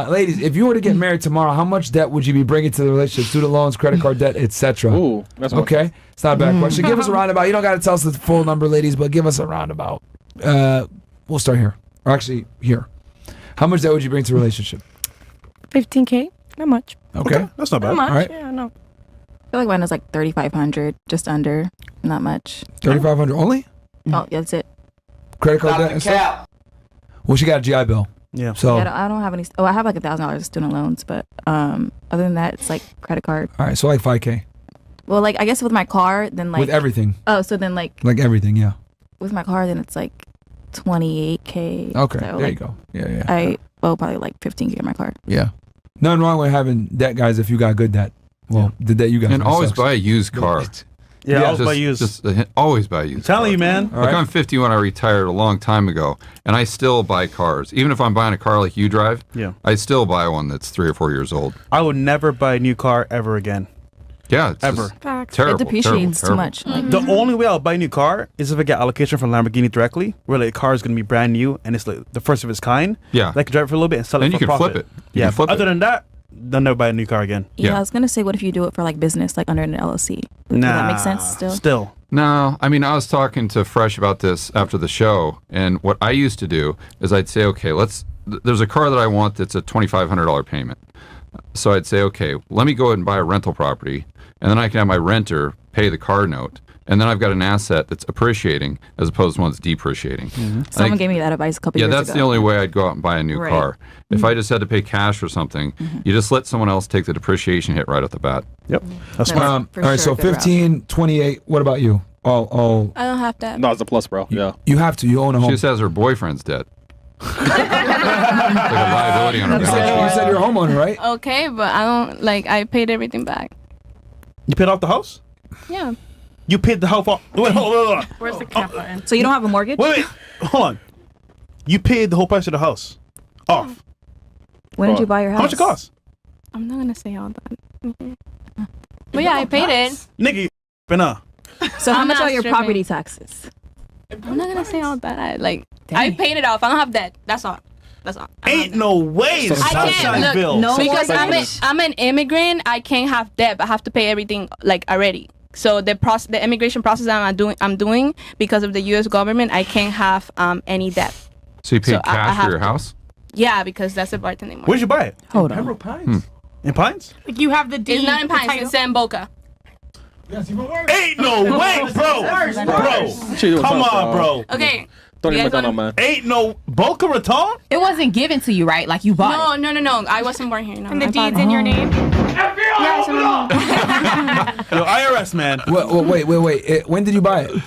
Ladies, if you were to get married tomorrow, how much debt would you be bringing to the relationship? Student loans, credit card debt, etc. Ooh, that's okay. It's not a bad question. Give us a roundabout. You don't got to tell us the full number, ladies, but give us a roundabout. We'll start here. Or actually, here. How much debt would you bring to the relationship? $15K. Not much. Okay. That's not bad. Not much. All right. Yeah, no. I feel like mine was like 3,500, just under, not much. 3,500 only? Oh, yeah, that's it. Credit card debt and stuff? Well, she got a GI Bill. Yeah. So. Yeah, I don't have any. Oh, I have like $1,000 student loans, but other than that, it's like credit card. All right, so like 5K. Well, like I guess with my car, then like with everything. Oh, so then like everything, yeah. With my car, then it's like 28K. Okay, so, there you go. Yeah. I owe probably like 15K in my car. Yeah. Nothing wrong with having debt, guys, if you got good debt. Well, the debt you got. And always buy a used car. Yeah, always buy used. Always buy used. I'm telling you, man. Look, I'm 51. I retired a long time ago, and I still buy cars. Even if I'm buying a car like you drive, I still buy one that's 3 or 4 years old. I would never buy a new car ever again. Yeah, it's ever. Terrible. It depreciates too much. The only way I'll buy a new car is if I get allocation from Lamborghini directly, where like, the car is going to be brand new and it's like the first of its kind. Yeah. Like drive it for a little bit and sell it for profit. Flip it. Yeah. Other than that, they'll never buy a new car again. Yeah, I was gonna say, what if you do it for like business, like under an LLC? Does that make sense still? No, I mean, I was talking to Fresh about this after the show, and what I used to do is I'd say, okay, there's a car that I want that's a $2,500 payment. So I'd say, okay, let me go ahead and buy a rental property, and then I can have my renter pay the car note. And then I've got an asset that's appreciating as opposed to one that's depreciating. Someone gave me that advice a couple years ago. Yeah, that's the only way I'd go out and buy a new car. If I just had to pay cash for something, you just let someone else take the depreciation hit right off the bat. Yep. That's smart. All right, so 15, 28. What about you? All. I don't have that. No, it's a plus, bro. Yeah. You have to. You own a home. She just has her boyfriend's debt. Like a liability on her balance. You said you're a homeowner, right? Okay, but I don't, I paid everything back. You paid off the house? Yeah. You paid the house off. Wait, hold on. Where's the cap button? So you don't have a mortgage? Wait, hold on. You paid the whole price of the house off. When did you buy your house? How much it cost? I'm not gonna say all that. But yeah, I paid it. Nigga, you So how I'm much not are your stripping. property taxes? I'm not gonna say all that. I paid it off. I don't have debt. That's all. Ain't no way. I can't look because I'm an immigrant. I can't have debt. I have to pay everything already. So the immigration process that I'm doing because of the U.S. government, I can't have any debt. So you paid cash for your house? Yeah, because that's a bartending. Where'd you buy it? Hold on. Pembroke Pines. In Pines? Like you have the deed. It's not in Pines. It's in Boca. Ain't no way, bro. Come on, bro. Okay. Ain't no Boca Raton? It wasn't given to you, right? Like you bought it. No. I wasn't born here. No, and the deed's in your name? Yes, Yo, IRS, man. Wait. When did you buy it?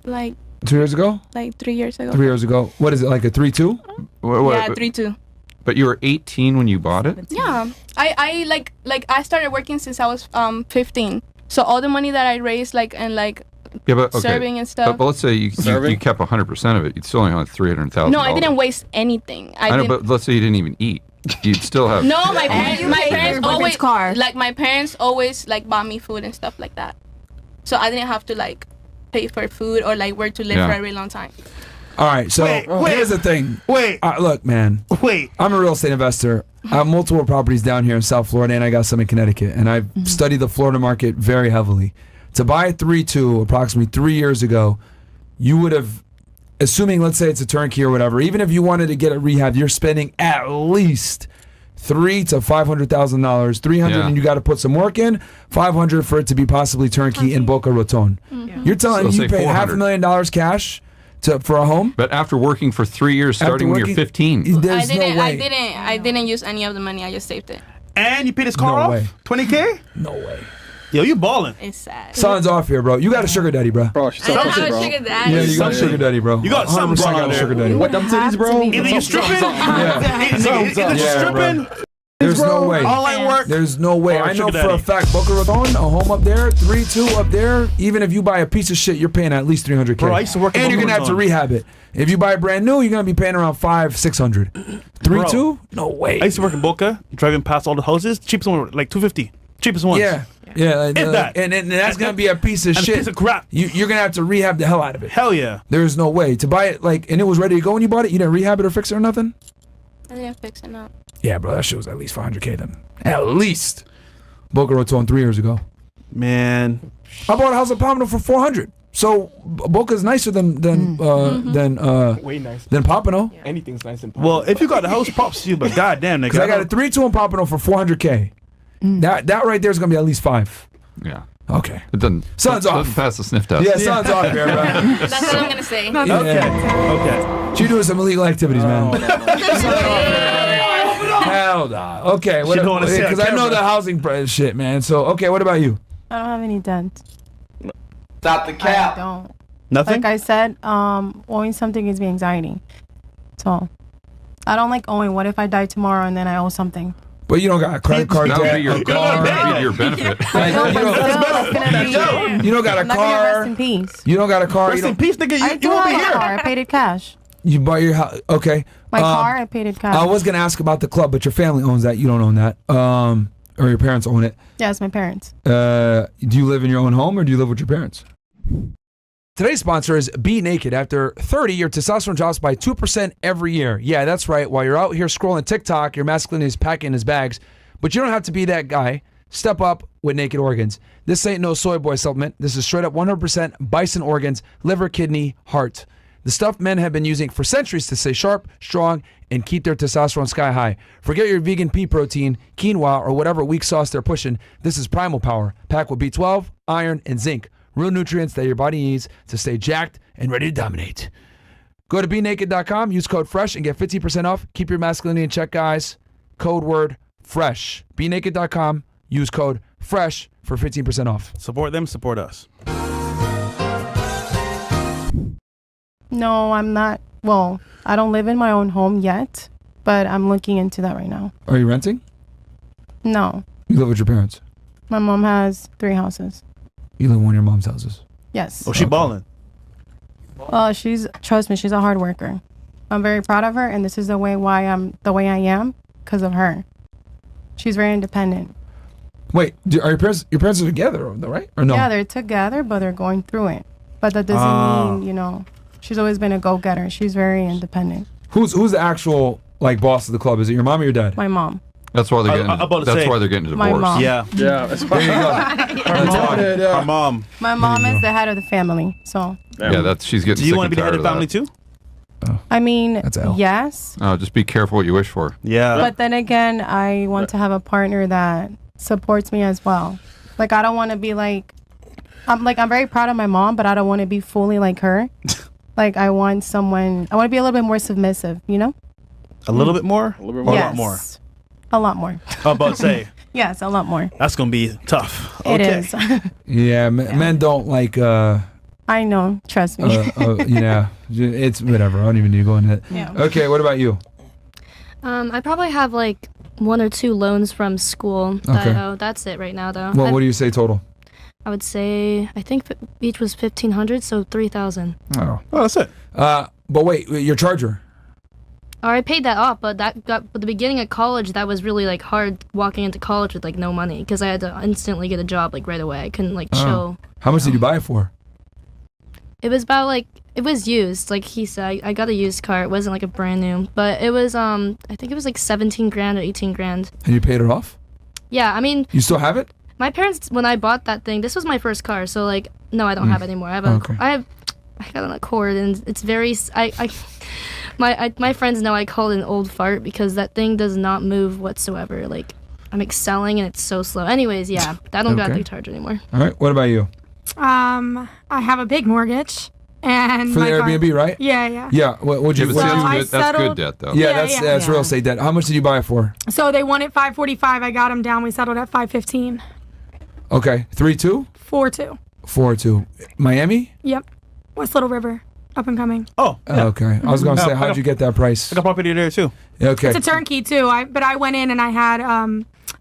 Like 2 years ago? Like 3 years ago. 3 years ago. What is it, like a 3-2? Yeah, 3-2. But you were 18 when you bought it? Yeah. I started working since I was 15. So all the money that I raised serving and stuff. But let's say you kept 100% of it. You'd still only have $300,000. No, I didn't waste anything. I know, but let's say you didn't even eat. You'd still have. No, my parents always my parents always bought me food and stuff like that. So I didn't have to pay for food or where to live for a really long time. All right, so here's the thing. Look, man. I'm a real estate investor. I have multiple properties down here in South Florida, and I got some in Connecticut. And I've studied the Florida market very heavily. To buy a 3-2 approximately 3 years ago, you would have, assuming let's say it's a turnkey or whatever, even if you wanted to get a rehab, you're spending at least $300,000 to $500,000. $300,000 and you got to put some work in. $500,000 for it to be possibly turnkey in Boca Raton. You're telling me you pay $500,000 cash for a home? But after working for 3 years, starting when you're 15, there's no way. I didn't use any of the money. I just saved it. And you paid his car off? $20K? No way. Yo, you balling. It's sad. Son's off here, bro. You got a sugar daddy, bro. Bro, she's so pussy, bro. Sugar daddy. Yeah, you got a sugar daddy, bro. You got something going on there. Sugar daddy. What them titties, bro? Either you stripping? Either you stripping? There's no way. Online work? There's no way. I know for a fact, Boca Raton, a home up there, 3-2 up there, even if you buy a piece of shit, you're paying at least $300K. Bro, I used to work in and you're going to have to rehab it. If you buy it brand new, you're going to be paying around $500-$600. 3-2? No way. I used to work in Boca, driving past all the houses. Cheapest one, like $250. Cheapest ones. Yeah. And that's going to be a piece of shit. A piece of crap. You're going to have to rehab the hell out of it. Hell yeah. There's no way. To buy it, and it was ready to go when you bought it, you didn't rehab it or fix it or nothing? I didn't fix it now. Yeah, bro, that shit was at least 500K then. At least. Boca Raton 3 years ago. Man, I bought a house in Pomino for 400. So Boca's nicer than Way nice. than Pompano. Yeah. Anything's nice and well, if you got the house, props to you, but goddamn, nigga. Because I got a 3-2 in Pompano for 400K. That right there is gonna be at least 5. Yeah. Okay. It doesn't. Sounds off. Doesn't pass the sniff test. Yeah, sounds off here, bro. That's what I'm gonna say. Okay. She doing some illegal activities, man. No. Hell nah. Okay, She don't wanna say on because I know camera. the housing shit, man. So okay, what about you? I don't have any debt. Stop the I cap. don't. Nothing? Like I said, owing something gives me anxiety. So I don't like owing. What if I die tomorrow and then I owe something? But you don't got a credit card That would debt. be your car. That would be your benefit. Like, No, you, but don't, still, it's gonna be. you don't got a I'm not gonna rest car. in peace. You don't got a car. Rest You, in don't, peace, nigga. I You do won't be have a here. car. I paid it cash. you bought your house. Okay. My car, I paid it cash. I was gonna ask about the club, but your family owns that. You don't own that. Or your parents own it. Yeah, it's my parents. Do you live in your own home or do you live with your parents? Today's sponsor is Be Naked. After 30, your testosterone drops by 2% every year. Yeah, that's right. While you're out here scrolling TikTok, your masculinity is packing his bags. But you don't have to be that guy. Step up with Naked Organs. This ain't no soy boy supplement. This is straight up 100% bison organs, liver, kidney, heart. The stuff men have been using for centuries to stay sharp, strong, and keep their testosterone sky high. Forget your vegan pea protein, quinoa, or whatever weak sauce they're pushing. This is Primal Power, packed with B12, iron, and zinc. Real nutrients that your body needs to stay jacked and ready to dominate. Go to BeNaked.com, use code FRESH, and get 15% off. Keep your masculinity in check, guys. Code word FRESH. BeNaked.com, use code FRESH for 15% off. Support them, support us. No, I'm not. Well, I don't live in my own home yet, but I'm looking into that right now. Are you renting? No, You live with your parents. my mom has 3 houses. You live in one of your mom's houses. Yes. Oh, she balling. Trust me, she's a hard worker. I'm very proud of her, and this is the way I'm the way I am because of her. She's very independent. Wait, are your parents are together, though, right? Or no? Yeah, they're together, but they're going through it. But that doesn't mean, she's always been a go-getter. She's very independent. Who's the actual boss of the club? Is it your mom or your dad? My mom. That's why they're getting. I'm about to That's say, why they're getting my divorced. mom. Yeah. Yeah, that's There you go. Our mom. My mom is the head of the family, so. Yeah, that's she's getting. Do you sick want to and be the head tired of the family that. too? I mean, That's L. yes. Oh, just be careful what you wish for. Yeah. But then again, I want to have a partner that supports me as well. Like, I don't want to be like, I'm very proud of my mom, but I don't want to be fully like her. Like, I want to be a little bit more submissive, A little bit more? A little bit Or more. a Yes. lot more? A lot more. I'm about to say, Yes, a lot more. that's going to be tough. It Okay. is. Yeah, men don't like. I know. Trust me. Yeah, it's whatever. I don't even need to go into it. Yeah. Okay, what about you? I probably have like 1 or 2 loans from school that Okay. I owe. That's it right now, though. What do you say total? I would say I think each was 1,500, so 3,000. Oh, Oh, that's it. but wait, your charger. Or I paid that off, but at the beginning of college, that was really like hard walking into college with like no money because I had to instantly get a job like right away. I couldn't like chill. How much did you buy it for? It was about like it was used, like he said. I got a used car. It wasn't like a brand new, but it was I think it was like 17 grand or 18 grand. And you paid it off? Yeah, I mean, You still have it? my parents, when I bought that thing, this was my first car, so like no, I don't have it anymore. I have Okay. I got an Accord, and it's very my friends know I call it an old fart because that thing does not move whatsoever. Like I'm excelling and it's so slow. Anyways, yeah, I don't got Okay. the charge anymore. All right. What about you? I have a big mortgage, and For the my car- Airbnb, right? Yeah, yeah. Yeah. What'd you? Yeah, but So see, I that's good settled- debt though. Yeah, Yeah, that's yeah. real estate debt. How much did you buy it for? So they wanted 545. I got them down. We settled at 515. Okay, 3-2, 4-2. 4-2. Miami. Yep. West Little River, up and coming. Oh, yeah. Okay. I was gonna Yeah, say, I how'd got- you get that price? I got property there too. Okay. It's a turnkey too. But I went in and I had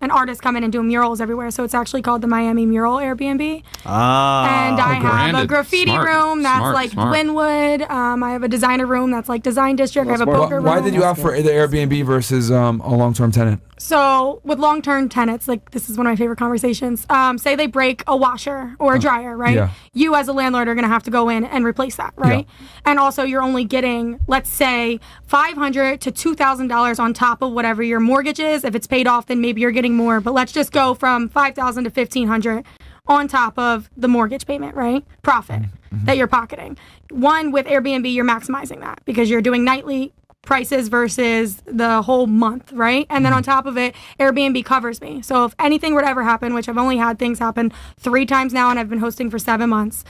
an artist come in and do murals everywhere. So it's actually called the Miami Mural Airbnb. Ah. And I have a branded. graffiti Smart. room that's Smart, like smart. Winwood. I have a designer room that's like Design District. I have a poker room. Why did you opt for the Airbnb versus a long-term tenant? So with long-term tenants, like this is one of my favorite conversations. Say they break a washer or a dryer, right? Yeah. You as a landlord are going to have to go in and replace that, right? And also you're only getting, let's say, $500 to $2,000 on top of whatever your mortgage is. If it's paid off, then maybe you're getting more. But let's just go from $5,000 to $1,500 on top of the mortgage payment, right? Profit that you're pocketing. One, with Airbnb, you're maximizing that because you're doing nightly prices versus the whole month, right? And then on top of it, Airbnb covers me. So if anything were to ever happen, which I've only had things happen 3 times now and I've been hosting for 7 months,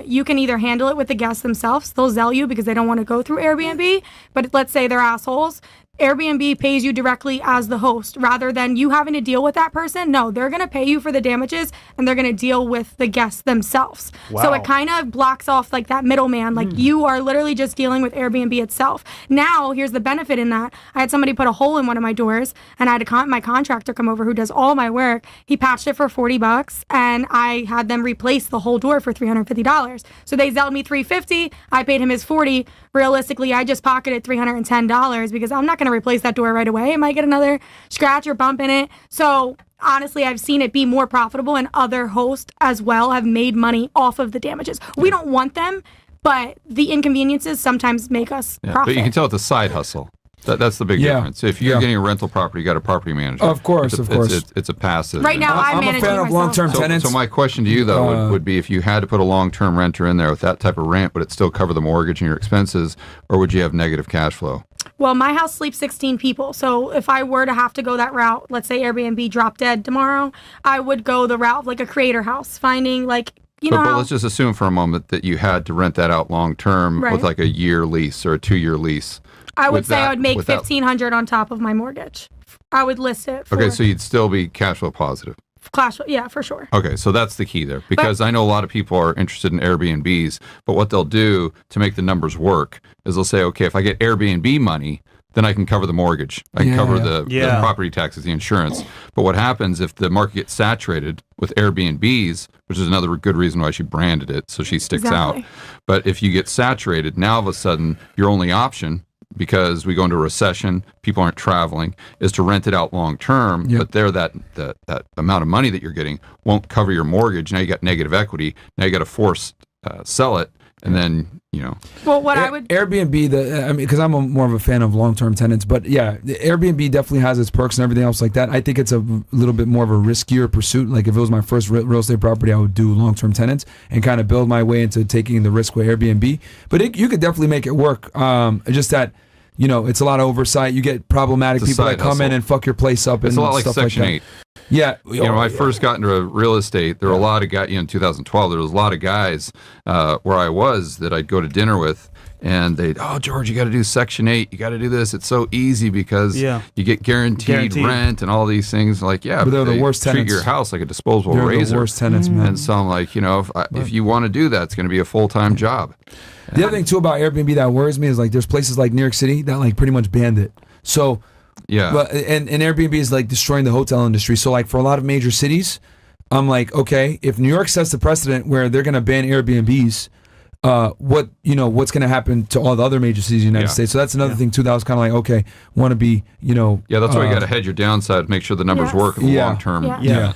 you can either handle it with the guests themselves. They'll Zelle you because they don't want to go through Airbnb. But let's say they're assholes. Airbnb pays you directly as the host rather than you having to deal with that person. No, they're going to pay you for the damages and they're going to deal with the guests themselves. Wow. So it kind of blocks off like that middleman. Like you are literally just dealing with Airbnb itself. Now, here's the benefit in that. I had somebody put a hole in one of my doors and I had my contractor come over who does all my work. He patched it for $40 and I had them replace the whole door for $350. So they zelled me $350. I paid him his $40. Realistically, I just pocketed $310 because I'm not going to replace that door right away. I might get another scratch or bump in it. So honestly, I've seen it be more profitable and other hosts as well have made money off of the damages. We don't want them, but the inconveniences sometimes make us profit. But you can tell it's a side hustle. That's the big difference. If you're getting a rental property, you got a property manager. Of course. It's a passive. Right now, I'm a fan of long-term tenants. So my question to you, though, would be if you had to put a long-term renter in there with that type of rent, would it still cover the mortgage and your expenses, or would you have negative cash flow? Well, my house sleeps 16 people. So if I were to have to go that route, let's say Airbnb dropped dead tomorrow, I would go the route of like a creator house, finding like, but let's just assume for a moment that you had to rent that out long-term with like a year lease or a 2-year lease. I would say I would make $1,500 on top of my mortgage. I would list it for... Okay, so you'd still be cash flow positive. Yeah, for sure. Okay, so that's the key there. Because I know a lot of people are interested in Airbnbs, but what they'll do to make the numbers work is they'll say, okay, if I get Airbnb money, then I can cover the mortgage. I can cover the property taxes, the insurance. But what happens if the market gets saturated with Airbnbs, which is another good reason why she branded it, so she sticks out. But if you get saturated, now all of a sudden, your only option, because we go into a recession, people aren't traveling, is to rent it out long term. But there, that amount of money that you're getting won't cover your mortgage. Now you got negative equity. Now you got to force sell it, and then Well, what I would Airbnb, because I'm more of a fan of long-term tenants, but yeah, the Airbnb definitely has its perks and everything else like that. I think it's a little bit more of a riskier pursuit. Like if it was my first real estate property, I would do long-term tenants and kind of build my way into taking the risk with Airbnb. But you could definitely make it work. Just that. It's a lot of oversight. You get problematic people that come in and fuck your place up. It's and a lot like stuff Section like 8. Yeah. When I first got into real estate, there were a lot of guys, in 2012, there was a lot of guys where I was that I'd go to dinner with, and they'd, George, you got to do Section 8. You got to do this. It's so easy because you get guaranteed rent and all these things. Like, but they're the worst treat tenants. your house like a disposable They're razor. the worst tenants, man. And so I'm like, if you want to do that, it's going to be a full-time job. The other thing too about Airbnb that worries me is like there's places like New York City that like pretty much banned it. So but and Airbnb is like destroying the hotel industry. So like for a lot of major cities, I'm like, okay, if New York sets the precedent where they're gonna ban Airbnbs, what's gonna happen to all the other major cities in the United States? So that's another thing too that was kind of like, okay, want to be that's why you got to hedge your downside, make sure the numbers work in the long term. Yeah.